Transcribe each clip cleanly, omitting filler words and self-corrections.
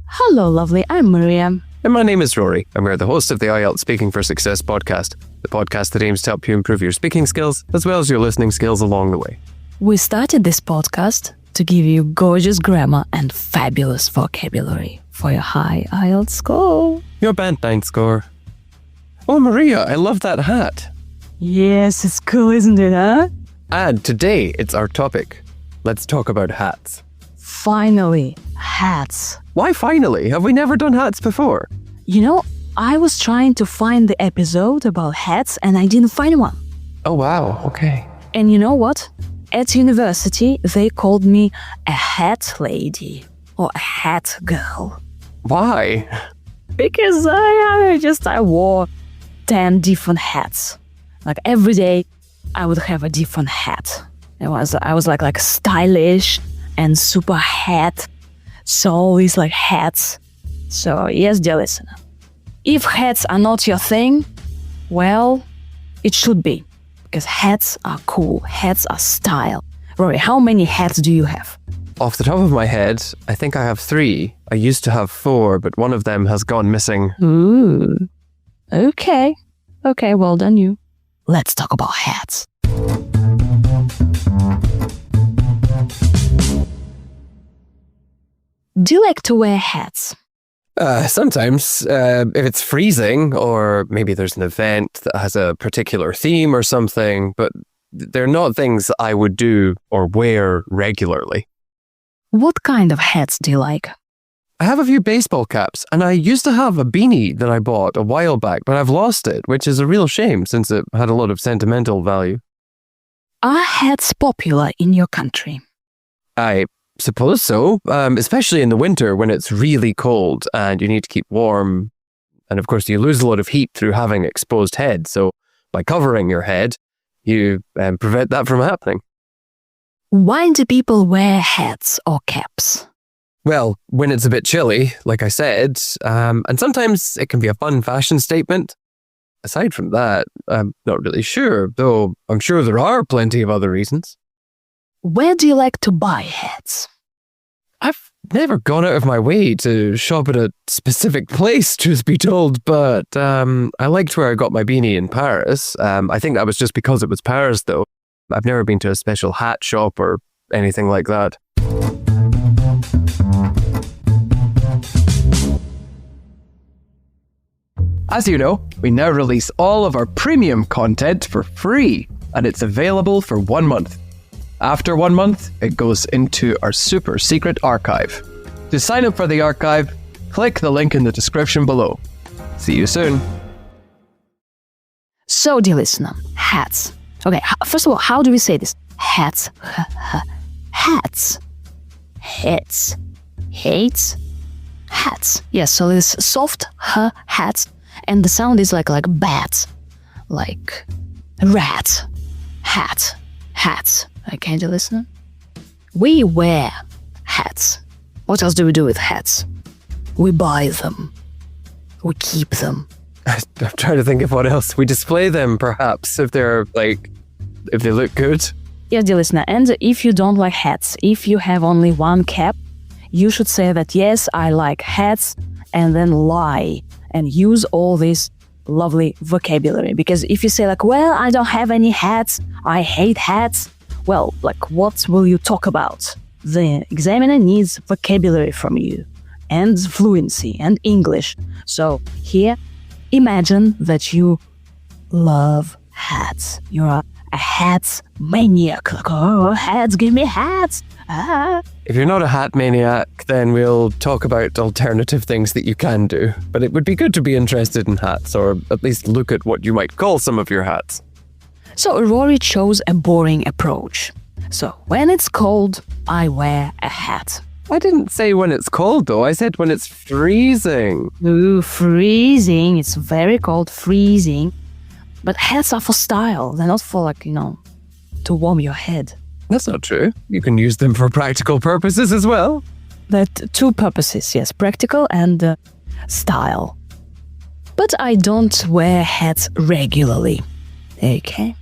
Hello, lovely. I'm Maria. And my name is Rory, and we're the hosts of the IELTS Speaking for Success podcast, the podcast that aims to help you improve your speaking skills as well as your listening skills along the way. We started this podcast to give you gorgeous grammar and fabulous vocabulary for your high IELTS score. Your Band 9 score. Oh, Maria, I love that hat. Yes, it's cool, isn't it, huh? And today, it's our topic. Let's talk about hats. Finally, hats. Why finally? Have we never done hats before? You know, I was trying to find the episode about hats and I didn't find one. Oh, wow. Okay. And you know what? At university, they called me a hat lady or a hat girl. Why? Because I wore 10 different hats. Like every day, I would have a different hat. I was like stylish and super hat. So all these like hats. So yes, dear listener, if hats are not your thing, well, it should be. Because hats are cool. Hats are style. Rory, how many hats do you have? Off the top of my head, I think I have 3. I used to have 4, but one of them has gone missing. Ooh. Okay. Okay, well done you. Let's talk about hats. Do you like to wear hats? Sometimes, if it's freezing, or maybe there's an event that has a particular theme or something, but they're not things I would do or wear regularly. What kind of hats do you like? I have a few baseball caps, and I used to have a beanie that I bought a while back, but I've lost it, which is a real shame since it had a lot of sentimental value. Are hats popular in your country? I suppose so, especially in the winter when it's really cold and you need to keep warm. And of course, you lose a lot of heat through having exposed head. So by covering your head, you prevent that from happening. Why do people wear hats or caps? Well, when it's a bit chilly, like I said, and sometimes it can be a fun fashion statement. Aside from that, I'm not really sure, though I'm sure there are plenty of other reasons. Where do you like to buy hats? I've never gone out of my way to shop at a specific place, truth be told, but I liked where I got my beanie in Paris. I think that was just because it was Paris, though. I've never been to a special hat shop or anything like that. As you know, we now release all of our premium content for free, and it's available for 1 month. After 1 month, it goes into our super secret archive. To sign up for the archive, click the link in the description below. See you soon. So, dear listener, hats. Okay, first of all, how do we say this? Hats. Hats. Hats. Hates. Hats. Yes, so this soft hats, and the sound is like bats, like rat, hat, hats. Okay, dear listener? We wear hats. What else do we do with hats? We buy them. We keep them. I'm trying to think of what else. We display them, perhaps, if they look good. Yes, dear listener, and if you don't like hats, if you have only one cap, you should say that, yes, I like hats, and then lie and use all this lovely vocabulary. Because if you say well, I don't have any hats, I hate hats, well, what will you talk about? The examiner needs vocabulary from you, and fluency, and English. So here, imagine that you love hats. You're a hats maniac. Oh, hats, give me hats. Ah. If you're not a hat maniac, then we'll talk about alternative things that you can do. But it would be good to be interested in hats, or at least look at what you might call some of your hats. So Rory chose a boring approach. So when it's cold, I wear a hat. I didn't say when it's cold, though. I said when it's freezing. Ooh, freezing. It's very cold, freezing. But hats are for style. They're not for, to warm your head. That's not true. You can use them for practical purposes as well. That 2 purposes, yes, practical and style. But I don't wear hats regularly. Okay.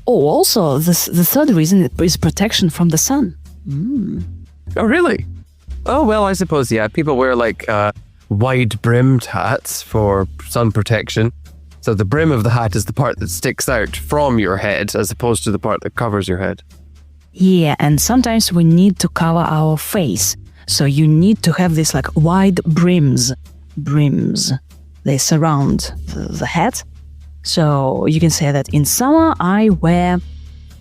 Oh, also, the third reason is protection from the sun. Oh, really? Oh, well, I suppose, yeah. People wear like wide-brimmed hats for sun protection. So the brim of the hat is the part that sticks out from your head as opposed to the part that covers your head. Yeah, and sometimes we need to cover our face. So you need to have this like wide brims. Brims. They surround the hat. So you can say that in summer I wear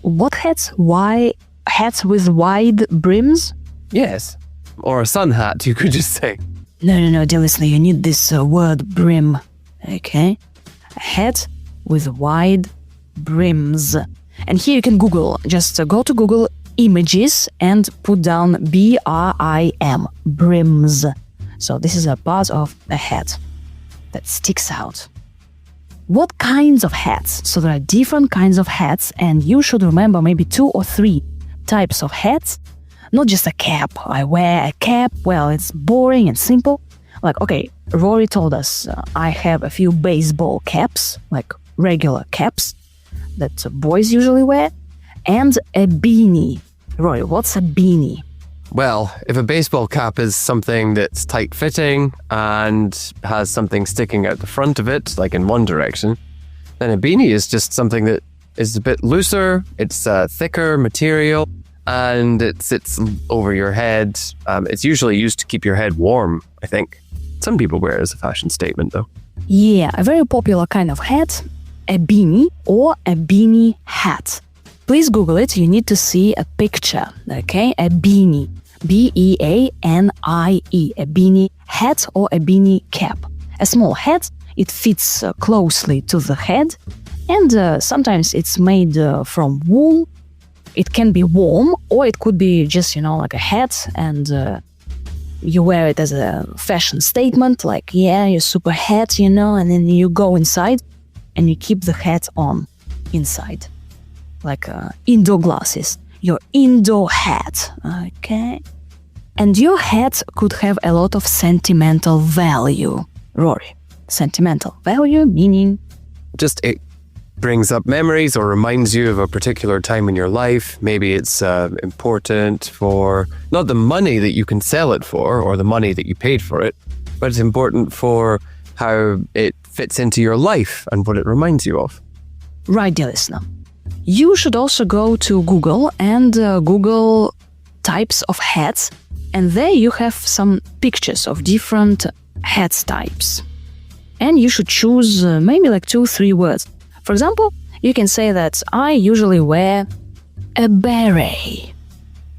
what hats? Why hats with wide brims? Yes. Or a sun hat, you could just say. No, dear listener, you need this word brim. Okay? A hat with wide brims. And here you can Google, just go to Google Images and put down B-R-I-M, brims. So this is a part of a hat that sticks out. What kinds of hats? So there are different kinds of hats, and you should remember maybe 2 or 3 types of hats. Not just a cap. I wear a cap. Well, it's boring and simple. Like, okay, Rory told us I have a few baseball caps, like regular caps that boys usually wear, and a beanie. Rory, what's a beanie? Well, if a baseball cap is something that's tight-fitting and has something sticking out the front of it, like in one direction, then a beanie is just something that is a bit looser, it's a thicker material, and it sits over your head. It's usually used to keep your head warm, I think. Some people wear it as a fashion statement, though. Yeah, a very popular kind of hat, a beanie or a beanie hat. Please Google it, you need to see a picture, okay? A beanie, B-E-A-N-I-E, a beanie hat or a beanie cap. A small hat, it fits closely to the head, and sometimes it's made from wool. It can be warm, or it could be just, like a hat, and you wear it as a fashion statement, like, yeah, you're super hat, and then you go inside and you keep the hat on inside. Like indoor glasses, your indoor hat, okay? And your hat could have a lot of sentimental value. Rory, sentimental value meaning? Just it brings up memories or reminds you of a particular time in your life. Maybe it's important for not the money that you can sell it for or the money that you paid for it, but it's important for how it fits into your life and what it reminds you of. Right, dear listener. You should also go to Google and Google types of hats, and there you have some pictures of different hat types. And you should choose maybe like 2-3 words. For example, you can say that I usually wear a beret.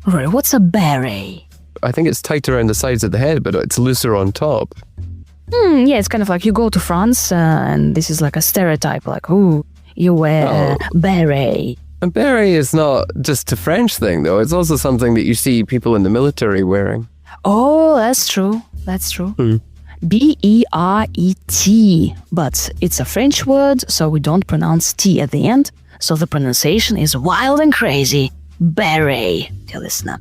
Right, what's a beret? I think it's tight around the sides of the head, but it's looser on top. Yeah, it's kind of like you go to France and this is like a stereotype, like, ooh, you wear a beret. A beret is not just a French thing, though. It's also something that you see people in the military wearing. Oh, that's true. That's true. B-E-R-E-T. But it's a French word, so we don't pronounce T at the end. So the pronunciation is wild and crazy. Beret, dear listener.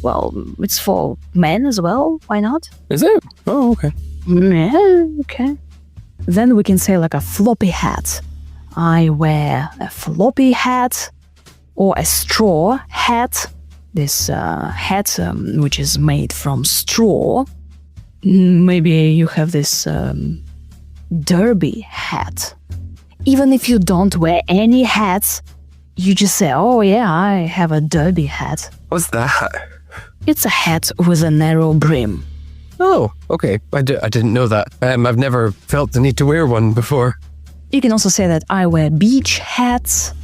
Well, it's for men as well. Why not? Is it? Oh, okay. Yeah, okay. Then we can say like a floppy hat. I wear a floppy hat or a straw hat. This hat which is made from straw. Maybe you have this derby hat. Even if you don't wear any hats, you just say, oh yeah, I have a derby hat. What's that? It's a hat with a narrow brim. Oh, okay. I didn't know that. I've never felt the need to wear one before. You can also say that I wear beach hats,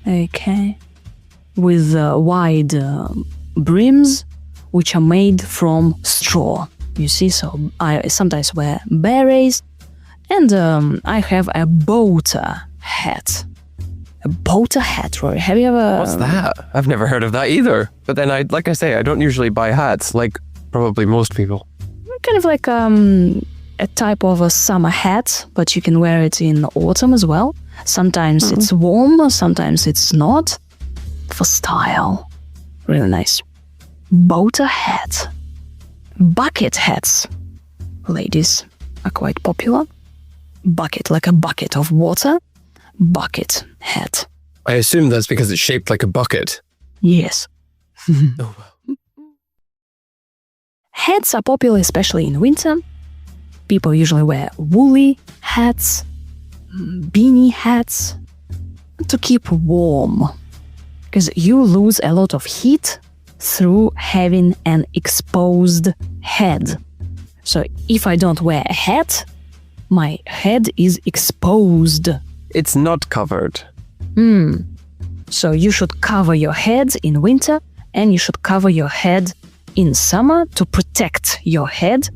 okay, with wide brims, which are made from straw. You see, so I sometimes wear berets, and I have a boater hat. A boater hat, Rory. Have you ever... What's that? I've never heard of that either. But then, like I say, I don't usually buy hats, like probably most people. Kind of like a type of a summer hat, but you can wear it in autumn as well. Sometimes it's warm, sometimes it's not. For style. Really nice. Boater hat. Bucket hats. Ladies are quite popular. Bucket, like a bucket of water. Bucket hat. I assume that's because it's shaped like a bucket. Yes. Oh, well. hats are popular especially in winter. People usually wear woolly hats, beanie hats, to keep warm. Because you lose a lot of heat through having an exposed head. So if I don't wear a hat, my head is exposed. It's not covered. So you should cover your head in winter and you should cover your head in summer to protect your head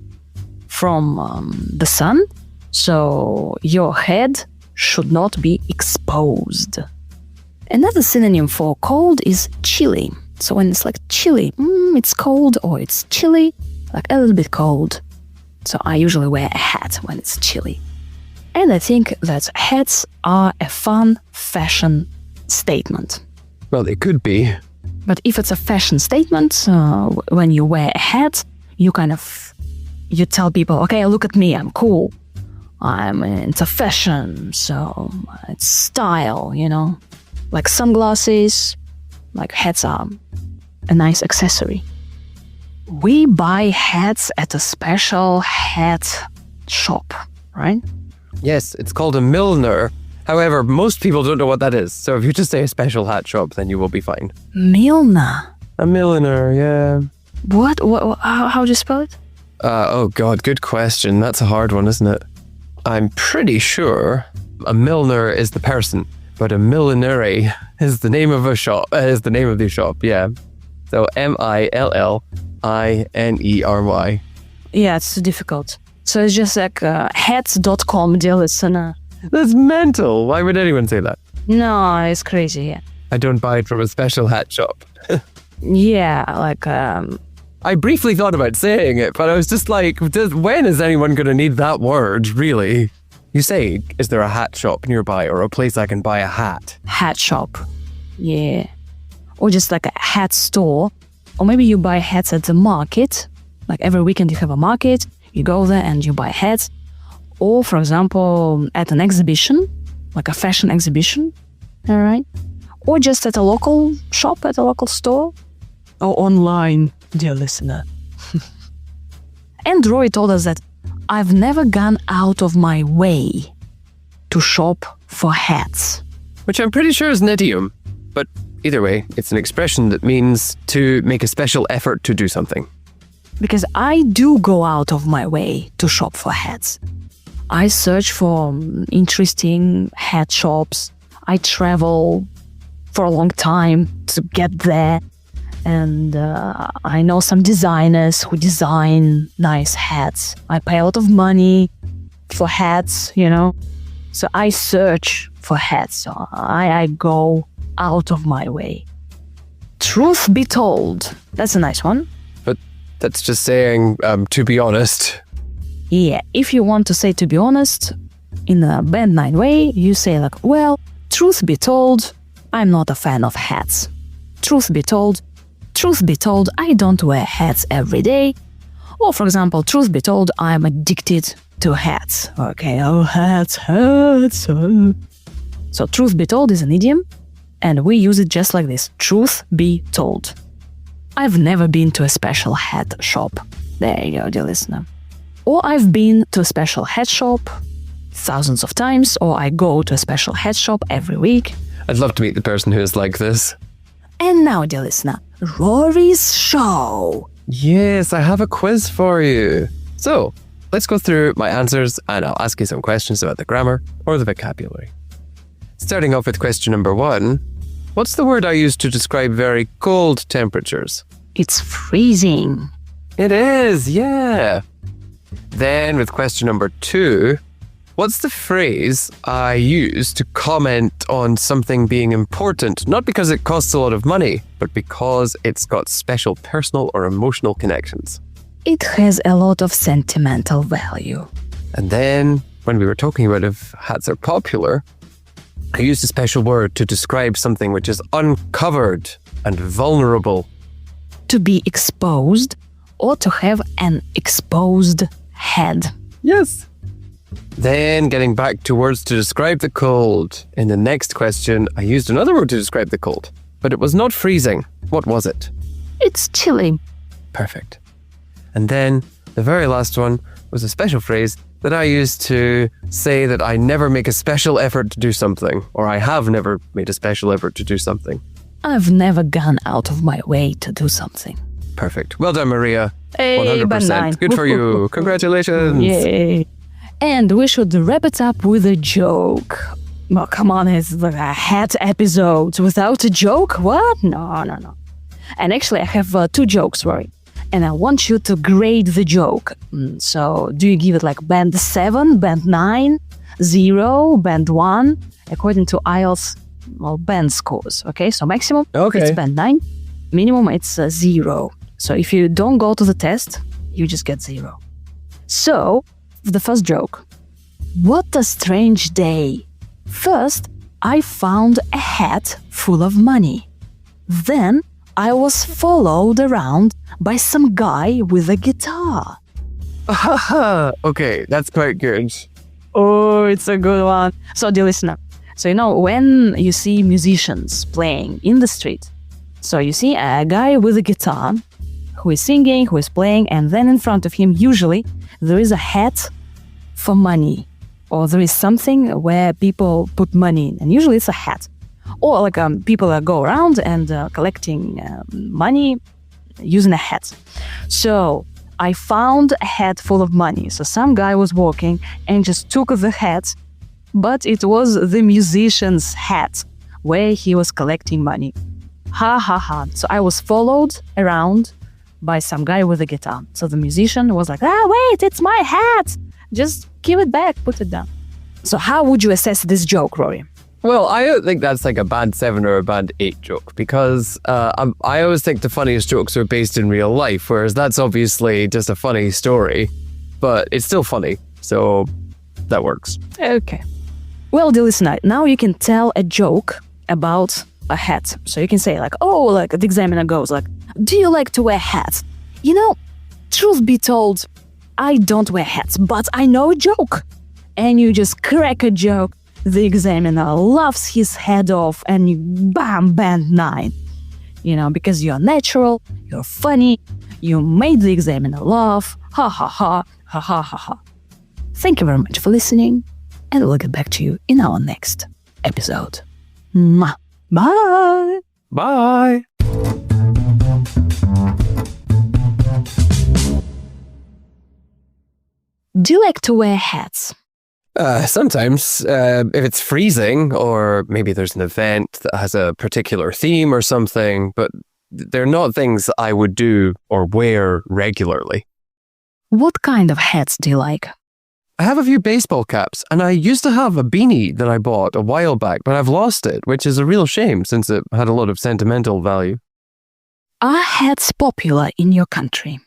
from the sun. So your head should not be exposed. Another synonym for cold is chilly. So when it's like chilly, it's cold or it's chilly, like a little bit cold. So I usually wear a hat when it's chilly. And I think that hats are a fun fashion statement. Well, they could be. But if it's a fashion statement, when you wear a hat, you tell people, okay, look at me, I'm cool. I'm into fashion, so it's style, Like sunglasses, like hats are a nice accessory. We buy hats at a special hat shop, right? Yes, it's called a milliner. However, most people don't know what that is. So if you just say a special hat shop, then you will be fine. Milliner. A milliner, yeah. What? How do you spell it? Oh God, good question. That's a hard one, isn't it? I'm pretty sure a milliner is the person, but a millinery is the name of a shop. Is the name of the shop, yeah. So Millinery. Yeah, it's too difficult. So it's just like hats.com, dear listener. That's mental. Why would anyone say that? No, it's crazy, yeah. I don't buy it from a special hat shop. Yeah, like... I briefly thought about saying it, but I was just like, when is anyone going to need that word, really? You say, is there a hat shop nearby or a place I can buy a hat? Hat shop. Yeah. Or just like a hat store. Or maybe you buy hats at the market. Like every weekend you have a market. You go there and you buy hats. Or, for example, at an exhibition, like a fashion exhibition. All right. Or just at a local shop, at a local store. Or online, dear listener. And Roy told us that I've never gone out of my way to shop for hats. Which I'm pretty sure is an idiom. But either way, it's an expression that means to make a special effort to do something. Because I do go out of my way to shop for hats. I search for interesting hat shops. I travel for a long time to get there. And I know some designers who design nice hats. I pay a lot of money for hats, So I search for hats. So I go out of my way. Truth be told. That's a nice one. But that's just saying, to be honest. Yeah, if you want to say to be honest, in a Band 9 way, you say like, well, truth be told, I'm not a fan of hats. Truth be told, I don't wear hats every day. Or, for example, truth be told, I'm addicted to hats. Okay, hats. So, truth be told is an idiom, and we use it just like this. Truth be told. I've never been to a special hat shop. There you go, dear listener. Or I've been to a special hat shop thousands of times, or I go to a special hat shop every week. I'd love to meet the person who is like this. And now, dear listener, Rory's show. Yes, I have a quiz for you. So, let's go through my answers and I'll ask you some questions about the grammar or the vocabulary. Starting off with question number 1. What's the word I use to describe very cold temperatures? It's freezing. It is, yeah. Then with question number 2, what's the phrase I use to comment on something being important, not because it costs a lot of money, but because it's got special personal or emotional connections? It has a lot of sentimental value. And then, when we were talking about if hats are popular, I used a special word to describe something which is uncovered and vulnerable. To be exposed or to have an exposed head. Yes. Then getting back to words to describe the cold. In the next question, I used another word to describe the cold, but it was not freezing. What was it? It's chilly. Perfect. And then the very last one was a special phrase that I used to say that I never make a special effort to do something, or I have never made a special effort to do something. I've never gone out of my way to do something. Perfect. Well done, Maria. Hey, 100%. 9. Good for you. Congratulations. Yay. And we should wrap it up with a joke. Well, come on, it's like a hat episode. Without a joke? What? No. And actually, I have 2 jokes, Rory. And I want you to grade the joke. So, do you give it like band 7, band 9, 0, band 1, according to IELTS, band scores, okay? So, maximum, it's band 9. Minimum, it's 0. So, if you don't go to the test, you just get 0. So, the first joke. What a strange day. First, I found a hat full of money. Then, I was followed around by some guy with a guitar. Okay, that's quite good. Oh, it's a good one. So, dear listener, when you see musicians playing in the street, so you see a guy with a guitar who is singing, who is playing, and then in front of him, usually, there is a hat for money, or there is something where people put money in, and usually it's a hat. Or like people go around and collecting money using a hat. So I found a hat full of money. So some guy was walking and just took the hat, but it was the musician's hat where he was collecting money. Ha ha ha. So I was followed around by some guy with a guitar. So the musician was like, wait, it's my hat. Just give it back, put it down. So how would you assess this joke, Rory? Well, I don't think that's like a band 7 or a band 8 joke, because I always think the funniest jokes are based in real life, whereas that's obviously just a funny story, but it's still funny, so that works. Okay. Well, dear listener, now you can tell a joke about a hat. So you can say like, the examiner goes like, do you like to wear hats? Truth be told, I don't wear hats, but I know a joke. And you just crack a joke. The examiner laughs his head off and you bam, band 9. Because you're natural, you're funny, you made the examiner laugh. Ha ha ha, ha ha ha ha. Thank you very much for listening, and we'll get back to you in our next episode. Mwah. Bye! Bye! Do you like to wear hats? Sometimes, if it's freezing, or maybe there's an event that has a particular theme or something, but they're not things I would do or wear regularly. What kind of hats do you like? I have a few baseball caps, and I used to have a beanie that I bought a while back, but I've lost it, which is a real shame since it had a lot of sentimental value. Are hats popular in your country?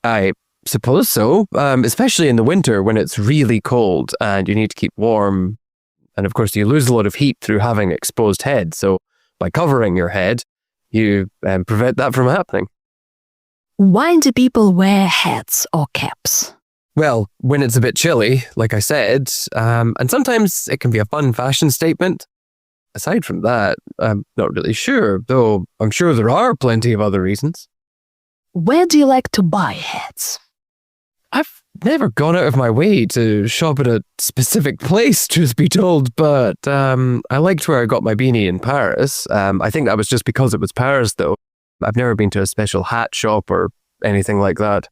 I suppose so, especially in the winter when it's really cold and you need to keep warm. And of course, you lose a lot of heat through having exposed head. So by covering your head, you prevent that from happening. Why do people wear hats or caps? Well, when it's a bit chilly, like I said, and sometimes it can be a fun fashion statement. Aside from that, I'm not really sure, though I'm sure there are plenty of other reasons. Where do you like to buy hats? I've never gone out of my way to shop at a specific place, truth be told, but I liked where I got my beanie in Paris. I think that was just because it was Paris, though. I've never been to a special hat shop or anything like that.